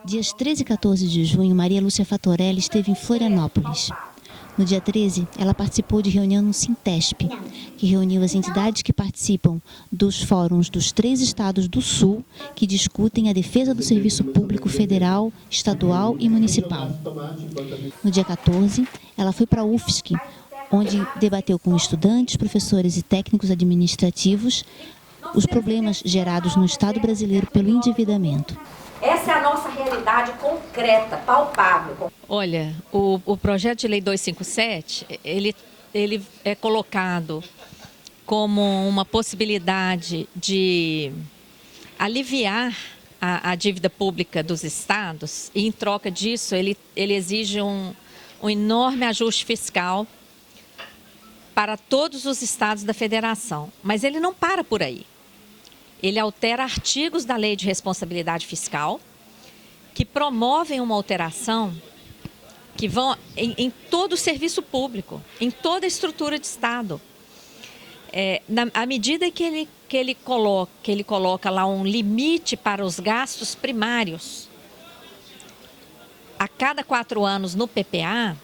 Dias 13 e 14 de junho, Maria Lúcia Fatorelli esteve em Florianópolis. No dia 13, ela participou de reunião no Sintesp, que reuniu as entidades que participam dos fóruns dos 3 estados do Sul que discutem a defesa do serviço público federal, estadual e municipal. No dia 14, ela foi para a UFSC, onde debateu com estudantes, professores e técnicos administrativos os problemas gerados no Estado brasileiro pelo endividamento. Essa é a nossa realidade concreta, palpável. Olha, o projeto de lei 257, ele é colocado como uma possibilidade de aliviar a dívida pública dos estados e, em troca disso, ele exige um enorme ajuste fiscal para todos os estados da federação. Mas ele não para por aí. Ele altera artigos da Lei de Responsabilidade Fiscal que promovem uma alteração que vão em todo o serviço público, em toda a estrutura de Estado. À medida que ele coloca lá um limite para os gastos primários, a cada 4 anos no PPA,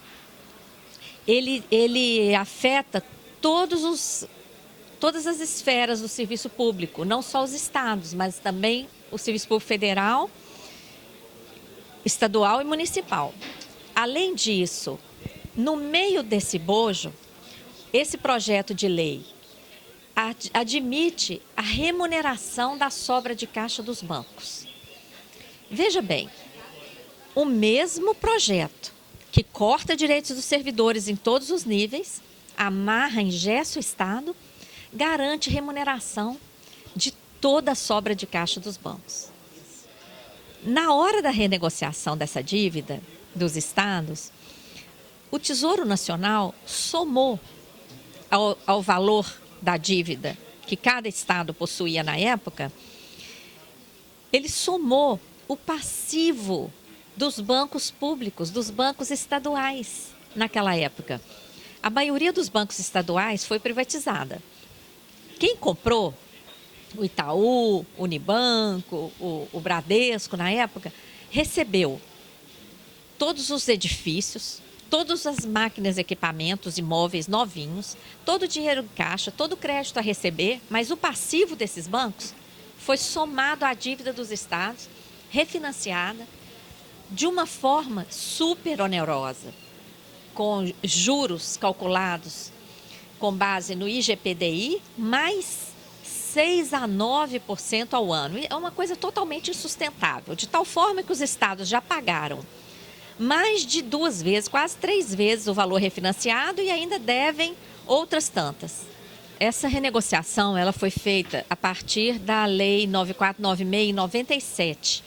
ele afeta todas as esferas do serviço público, não só os estados, mas também o serviço público federal, estadual e municipal. Além disso, no meio desse bojo, esse projeto de lei admite a remuneração da sobra de caixa dos bancos. Veja bem, o mesmo projeto que corta direitos dos servidores em todos os níveis, amarra, engessa o Estado, garante remuneração de toda a sobra de caixa dos bancos. Na hora da renegociação dessa dívida dos estados, o Tesouro Nacional somou ao valor da dívida que cada estado possuía na época, ele somou o passivo dos bancos públicos, dos bancos estaduais naquela época. A maioria dos bancos estaduais foi privatizada. Quem comprou, o Itaú, o Unibanco, o Bradesco, na época, recebeu todos os edifícios, todas as máquinas, equipamentos, imóveis novinhos, todo o dinheiro em caixa, todo o crédito a receber, mas o passivo desses bancos foi somado à dívida dos estados, refinanciada, de uma forma super onerosa, com juros calculados com base no IGPDI, mais 6 a 9% ao ano. É uma coisa totalmente insustentável, de tal forma que os estados já pagaram mais de 2 vezes, quase 3 vezes o valor refinanciado e ainda devem outras tantas. Essa renegociação ela foi feita a partir da Lei 9496 em 97.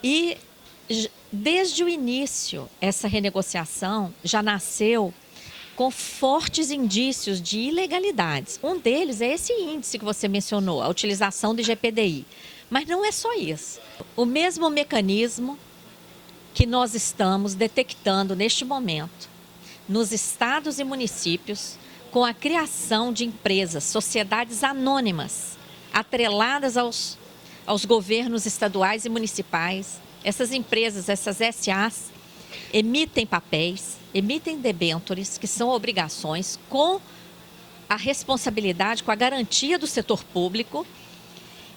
E desde o início, essa renegociação já nasceu com fortes indícios de ilegalidades. Um deles é esse índice que você mencionou, a utilização do IGPDI. Mas não é só isso. O mesmo mecanismo que nós estamos detectando neste momento nos estados e municípios com a criação de empresas, sociedades anônimas, atreladas aos governos estaduais e municipais. Essas empresas, essas SAs, emitem papéis, emitem debêntures, que são obrigações, com a responsabilidade, com a garantia do setor público,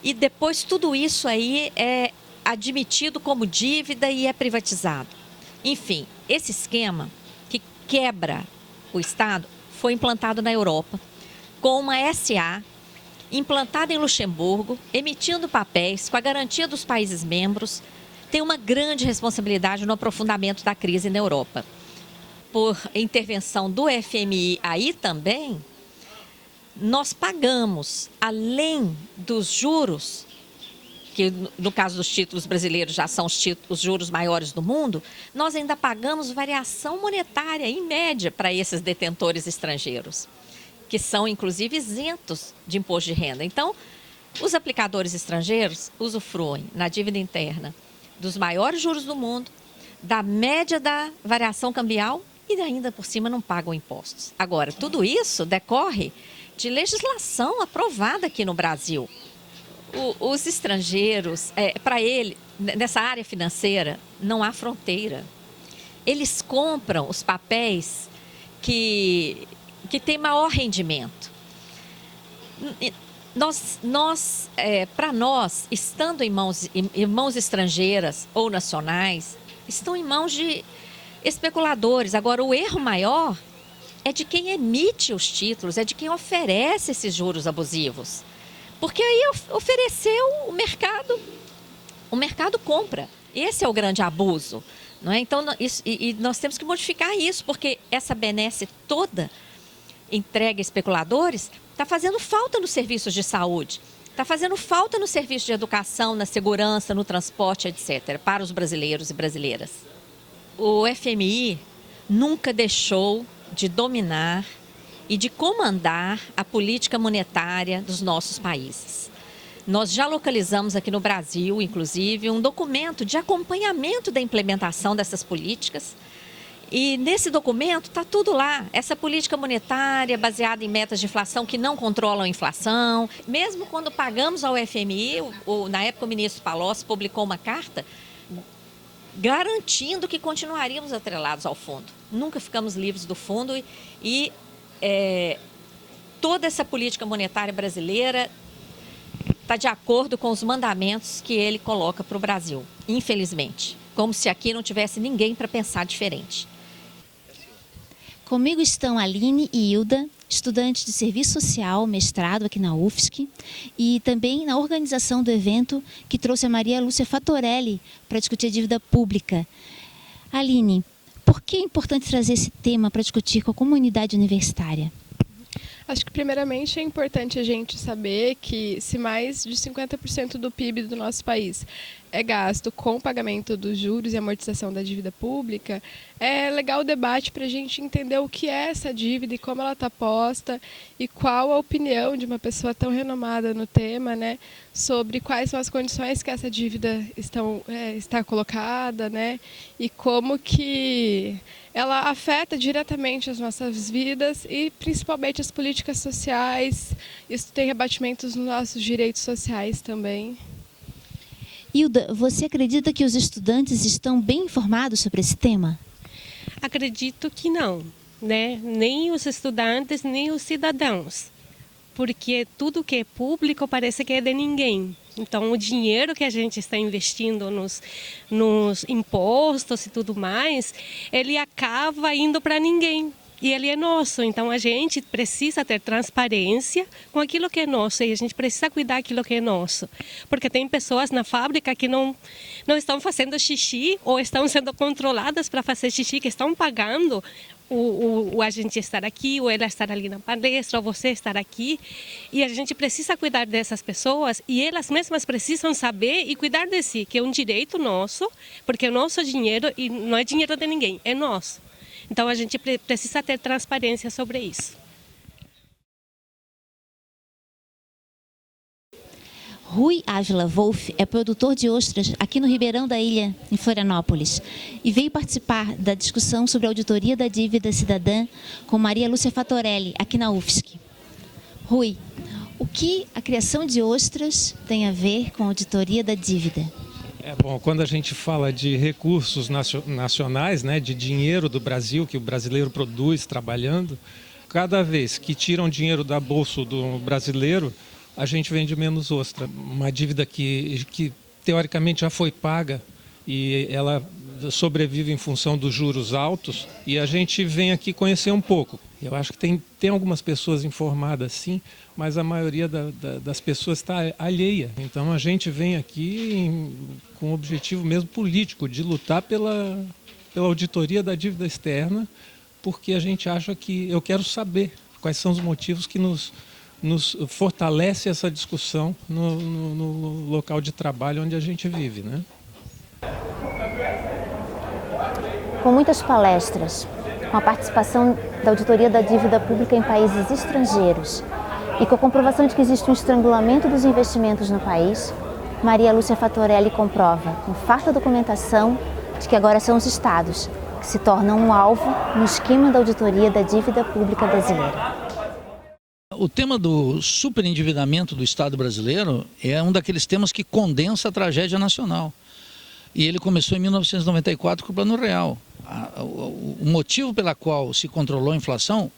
e depois tudo isso aí é admitido como dívida e é privatizado. Enfim, esse esquema que quebra o Estado foi implantado na Europa, com uma SA implantada em Luxemburgo, emitindo papéis com a garantia dos países membros, tem uma grande responsabilidade no aprofundamento da crise na Europa. Por intervenção do FMI aí também, nós pagamos, além dos juros, que no caso dos títulos brasileiros já são os juros maiores do mundo, nós ainda pagamos variação monetária, em média, para esses detentores estrangeiros, que são, inclusive, isentos de imposto de renda. Então, os aplicadores estrangeiros usufruem, na dívida interna, dos maiores juros do mundo, da média da variação cambial e ainda por cima não pagam impostos. Agora, tudo isso decorre de legislação aprovada aqui no Brasil. Os estrangeiros, para ele, nessa área financeira, não há fronteira. Eles compram os papéis que têm maior rendimento. Para nós, estando em mãos estrangeiras ou nacionais, estão em mãos de especuladores. Agora, o erro maior é de quem emite os títulos, é de quem oferece esses juros abusivos. Porque aí ofereceu o mercado compra. Esse é o grande abuso. Não é? Então, nós temos que modificar isso, porque essa benesse toda entregue a especuladores está fazendo falta nos serviços de saúde, está fazendo falta no serviço de educação, na segurança, no transporte, etc., para os brasileiros e brasileiras. O FMI nunca deixou de dominar e de comandar a política monetária dos nossos países. Nós já localizamos aqui no Brasil, inclusive, um documento de acompanhamento da implementação dessas políticas. E nesse documento está tudo lá. Essa política monetária baseada em metas de inflação que não controlam a inflação. Mesmo quando pagamos ao FMI, na época o ministro Palocci publicou uma carta garantindo que continuaríamos atrelados ao fundo. Nunca ficamos livres do fundo e toda essa política monetária brasileira está de acordo com os mandamentos que ele coloca para o Brasil, infelizmente. Como se aqui não tivesse ninguém para pensar diferente. Comigo estão Aline e Hilda, estudantes de Serviço Social, mestrado aqui na UFSC, e também na organização do evento que trouxe a Maria Lúcia Fatorelli para discutir a dívida pública. Aline, por que é importante trazer esse tema para discutir com a comunidade universitária? Acho que, primeiramente, é importante a gente saber que se mais de 50% do PIB do nosso país é gasto com o pagamento dos juros e amortização da dívida pública, é legal o debate para a gente entender o que é essa dívida e como ela está posta e qual a opinião de uma pessoa tão renomada no tema, né, sobre quais são as condições que essa dívida está colocada, né, e como que ela afeta diretamente as nossas vidas e principalmente as políticas sociais. Isso tem rebatimentos nos nossos direitos sociais também. Hilda, você acredita que os estudantes estão bem informados sobre esse tema? Acredito que não, né? Nem os estudantes, nem os cidadãos. Porque tudo que é público parece que é de ninguém. Então, o dinheiro que a gente está investindo nos impostos e tudo mais, ele acaba indo para ninguém. E ele é nosso, então a gente precisa ter transparência com aquilo que é nosso e a gente precisa cuidar daquilo que é nosso. Porque tem pessoas na fábrica que não estão fazendo xixi ou estão sendo controladas para fazer xixi, que estão pagando o a gente estar aqui, ou ela estar ali na palestra, ou você estar aqui. E a gente precisa cuidar dessas pessoas e elas mesmas precisam saber e cuidar de si, que é um direito nosso, porque é nosso dinheiro e não é dinheiro de ninguém, é nosso. Então, a gente precisa ter transparência sobre isso. Rui Ávila Wolff é produtor de ostras aqui no Ribeirão da Ilha, em Florianópolis, e veio participar da discussão sobre a auditoria da dívida cidadã com Maria Lúcia Fatorelli, aqui na UFSC. Rui, o que a criação de ostras tem a ver com a auditoria da dívida? Bom, quando a gente fala de recursos nacionais, né, de dinheiro do Brasil, que o brasileiro produz trabalhando, cada vez que tiram dinheiro da bolsa do brasileiro, a gente vende menos ostra. Uma dívida que teoricamente já foi paga e ela sobrevive em função dos juros altos, e a gente vem aqui conhecer um pouco. Eu acho que tem algumas pessoas informadas sim, mas a maioria das pessoas está alheia. Então a gente vem aqui com o objetivo mesmo político de lutar pela auditoria da dívida externa, porque a gente acha que eu quero saber quais são os motivos que nos fortalece essa discussão no local de trabalho onde a gente vive, né? Com muitas palestras, com a participação da auditoria da dívida pública em países estrangeiros e com a comprovação de que existe um estrangulamento dos investimentos no país, Maria Lúcia Fatorelli comprova, com farta documentação, de que agora são os estados que se tornam um alvo no esquema da auditoria da dívida pública brasileira. O tema do superendividamento do Estado brasileiro é um daqueles temas que condensa a tragédia nacional. E ele começou em 1994 com o Plano Real. O motivo pela qual se controlou a inflação,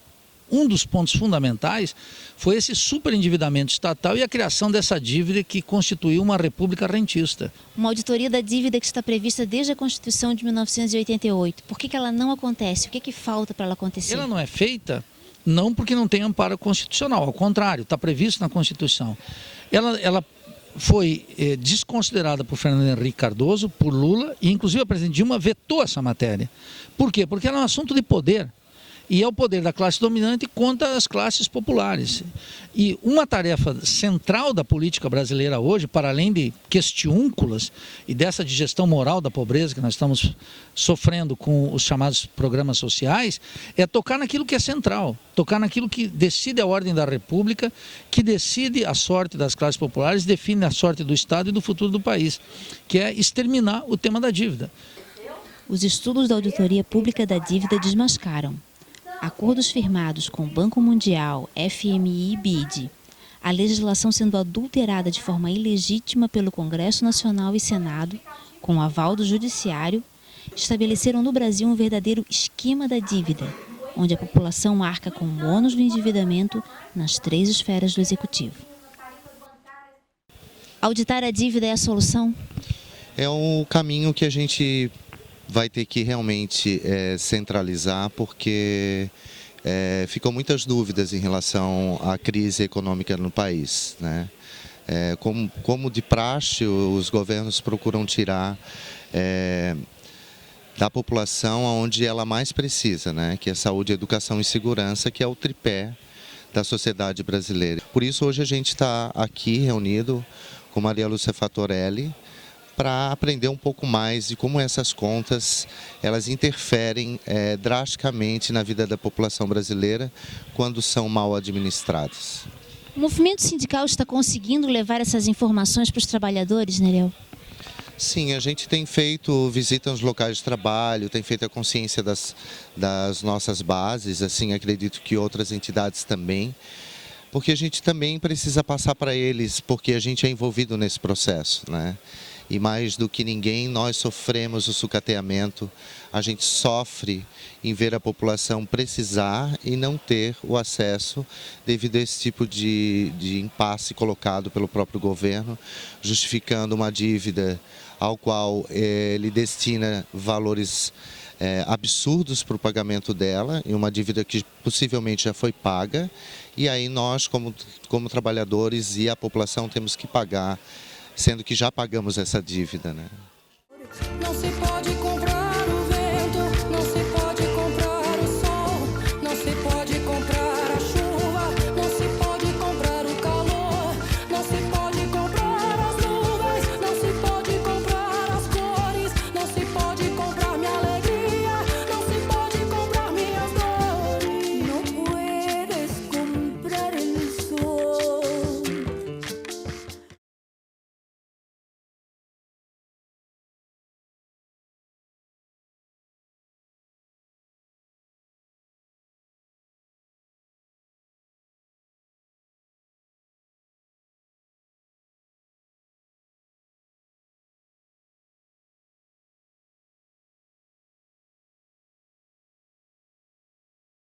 um dos pontos fundamentais, foi esse superendividamento estatal e a criação dessa dívida que constituiu uma república rentista. Uma auditoria da dívida que está prevista desde a Constituição de 1988. Por que ela não acontece? O que falta para ela acontecer? Ela não é feita não porque não tem amparo constitucional, ao contrário, está previsto na Constituição. Ela foi desconsiderada por Fernando Henrique Cardoso, por Lula, e inclusive a presidente Dilma vetou essa matéria. Por quê? Porque ela é um assunto de poder. E é o poder da classe dominante contra as classes populares. E uma tarefa central da política brasileira hoje, para além de questiúnculas e dessa digestão moral da pobreza que nós estamos sofrendo com os chamados programas sociais, é tocar naquilo que é central, tocar naquilo que decide a ordem da República, que decide a sorte das classes populares, define a sorte do Estado e do futuro do país, que é exterminar o tema da dívida. Os estudos da Auditoria Pública da Dívida desmascaram acordos firmados com o Banco Mundial, FMI e BID, a legislação sendo adulterada de forma ilegítima pelo Congresso Nacional e Senado, com o aval do Judiciário, estabeleceram no Brasil um verdadeiro esquema da dívida, onde a população arca com o ônus do endividamento nas 3 esferas do Executivo. Auditar a dívida é a solução? É o caminho que a gente vai ter que realmente centralizar, porque ficam muitas dúvidas em relação à crise econômica no país, né? Como de praxe, os governos procuram tirar da população onde ela mais precisa, né? Que é saúde, educação e segurança, que é o tripé da sociedade brasileira. Por isso hoje a gente está aqui reunido com Maria Lúcia Fatorelli, para aprender um pouco mais de como essas contas elas interferem drasticamente na vida da população brasileira quando são mal administradas. O movimento sindical está conseguindo levar essas informações para os trabalhadores, Nereu? Sim, a gente tem feito visitas nos locais de trabalho, tem feito a consciência das nossas bases, assim, acredito que outras entidades também, porque a gente também precisa passar para eles, porque a gente é envolvido nesse processo, né? E mais do que ninguém, nós sofremos o sucateamento, a gente sofre em ver a população precisar e não ter o acesso devido a esse tipo de impasse colocado pelo próprio governo, justificando uma dívida ao qual ele destina valores absurdos para o pagamento dela, e uma dívida que possivelmente já foi paga, e aí nós, como trabalhadores e a população, temos que pagar, sendo que já pagamos essa dívida, né?